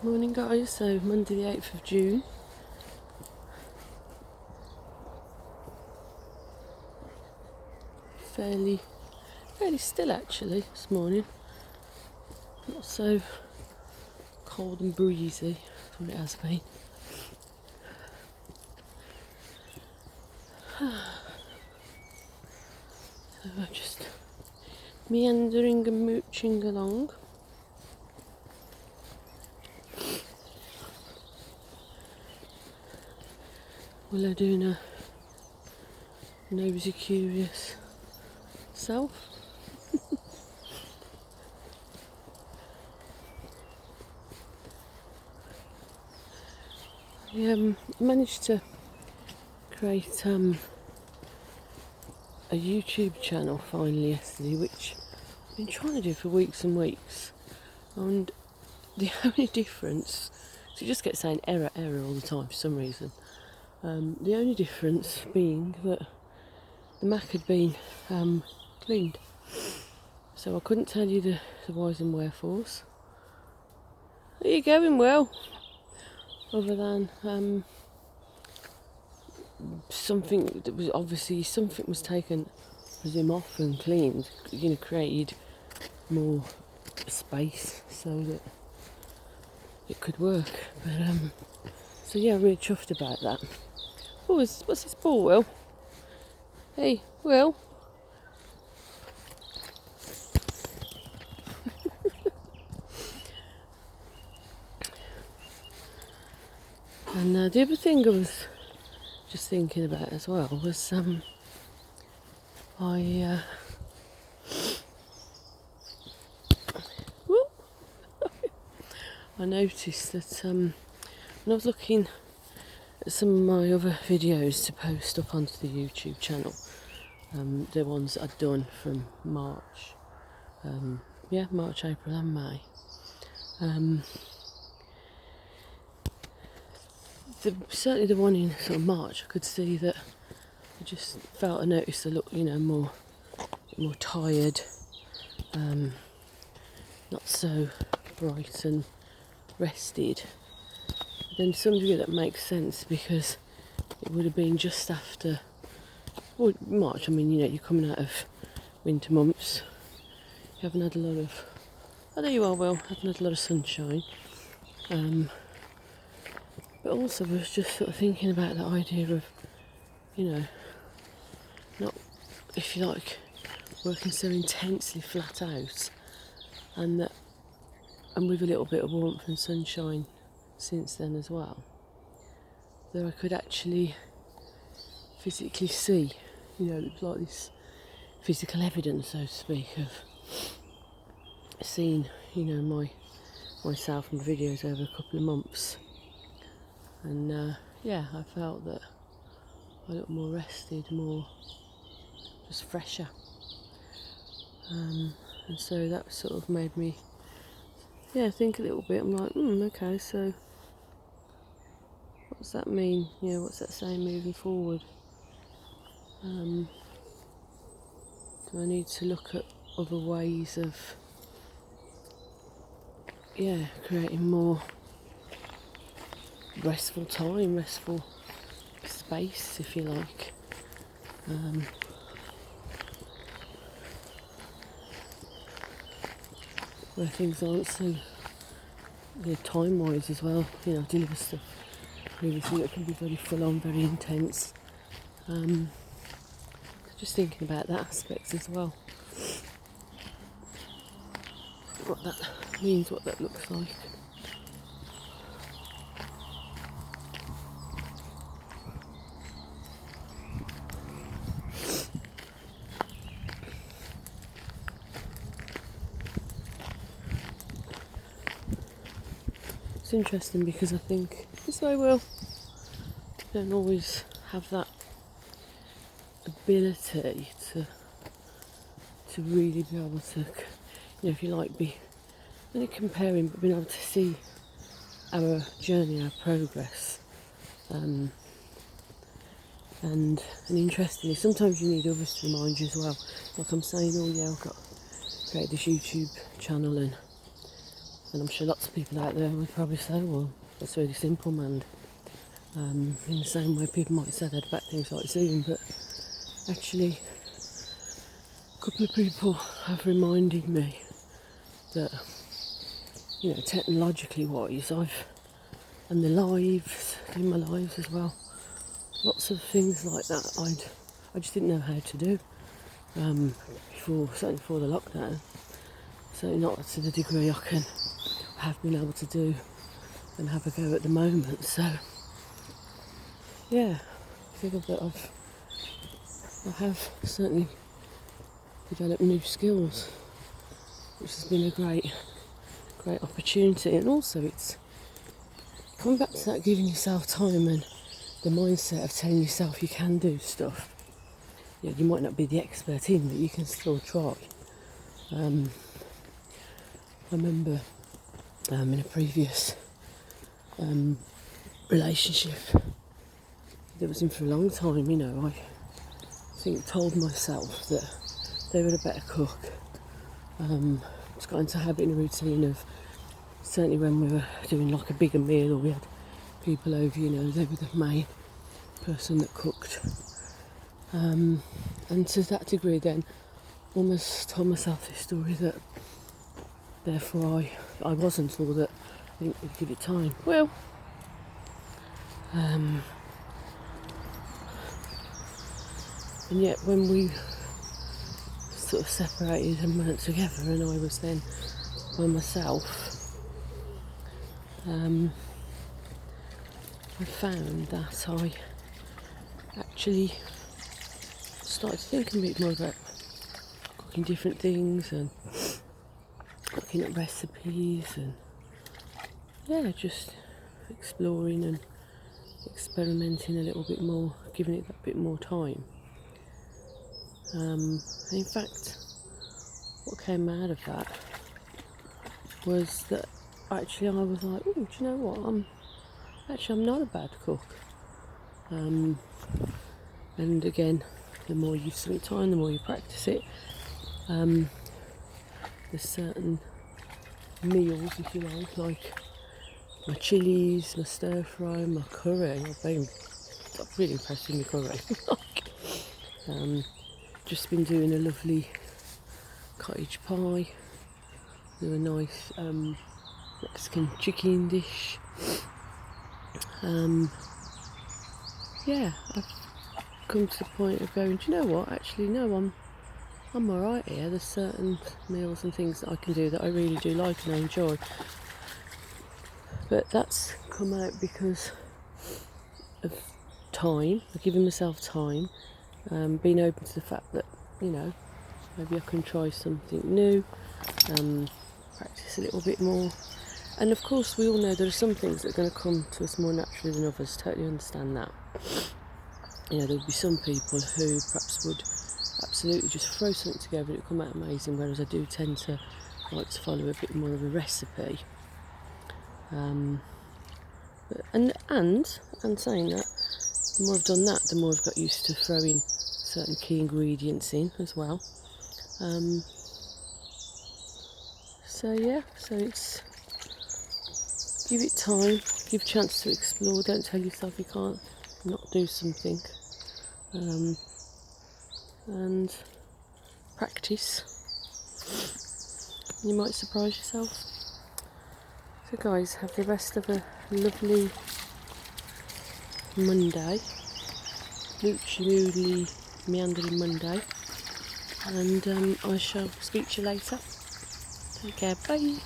Morning guys, so Monday the 8th of June. Fairly still actually this morning. Not so cold and breezy as what it has been. So I'm just meandering and mooching along. Willow doing a nosy curious self. I managed to create a YouTube channel finally yesterday, which I've been trying to do for weeks and weeks, and the only difference, so you just get saying error all the time for some reason. The only difference being that the Mac had been cleaned, so I couldn't tell you the whys and wherefores. Are you going well? Other than something that was obviously something was taken, was him off and cleaned, created more space so that it could work. But so yeah, I'm really chuffed about that. Oh, what's this ball, Will? Hey, Will. And the other thing I was just thinking about as well was I noticed that when I was looking at some of my other videos to post up onto the YouTube channel, the ones that I'd done from March, March, April and May, certainly the one in sort of March, I could see that I noticed a look, more tired, not so bright and rested. Then to some degree that makes sense, because it would have been just after March. I mean, you're coming out of winter months. You haven't had a lot of, there you are, Will, haven't had a lot of sunshine. But also I was just sort of thinking about the idea of, not, if you like, working so intensely flat out, and with a little bit of warmth and sunshine since then as well, that I could actually physically see, it was like this physical evidence, so to speak, of seeing, myself and videos over a couple of months. And I felt that I looked more rested, more just fresher. And so that sort of made me think a little bit. I'm like, okay, so what does that mean? What's that saying moving forward? Do I need to look at other ways of creating more restful time, restful space, if you like? Where things aren't so time-wise as well. I deliver stuff previously that can be very full-on, very intense. Just thinking about that aspect as well. What that means, what that looks like. It's interesting because I think, yes I will, don't always have that ability to really be able to, if you like, be only comparing, but being able to see our journey, our progress. And interestingly, sometimes you need others to remind you as well. Like I'm saying, I've got created this YouTube channel, and And I'm sure lots of people out there would probably say, well, that's really simple, man. In the same way people might say that about things like Zoom, but actually a couple of people have reminded me that, you know, technologically wise, and the lives, doing my lives as well, lots of things like that I just didn't know how to do certainly before the lockdown. Certainly not to the degree I have been able to do and have a go at the moment. So yeah, I feel that I have certainly developed new skills, which has been a great opportunity. And also it's coming back to that giving yourself time and the mindset of telling yourself you can do stuff. Yeah, you might not be the expert in, but you can still try. I remember in a previous relationship that was in for a long time, you know, I think told myself that they were a better cook. Just got into a habit and a routine of, certainly when we were doing like a bigger meal or we had people over, you know, they were the main person that cooked. And to that degree then almost told myself this story that therefore I wasn't, or that I didn't give it time. Well, and yet when we sort of separated and weren't together and I was then by myself, I found that I actually started thinking a bit more about cooking different things and looking at recipes and yeah, just exploring and experimenting a little bit more, giving it that bit more time. And in fact, what came out of that was that actually I was like, oh, do you know what? I'm not a bad cook. And again, the more you spend time, the more you practice it. There's certain meals, if you like my chilies, my stir fry, my curry. I've really impressed with my curry. Just been doing a lovely cottage pie, do a nice Mexican chicken dish. Yeah, I've come to the point of going, do you know what, actually no, I'm alright here. There's certain meals and things that I can do that I really do like and I enjoy. But that's come out because of time, of giving myself time, being open to the fact that, you know, maybe I can try something new, practice a little bit more. And of course we all know there are some things that are going to come to us more naturally than others, totally understand that. You know, there'll be some people who perhaps would absolutely just throw something together and it'll come out amazing, whereas I do tend to like to follow a bit more of a recipe. And saying that, the more I've done that, the more I've got used to throwing certain key ingredients in as well. So it's give it time, give a chance to explore. Don't tell yourself you can't not do something, and practice. You might surprise yourself. So guys, have the rest of a lovely Monday, moodly meandering Monday, and I shall speak to you later. Take care, bye.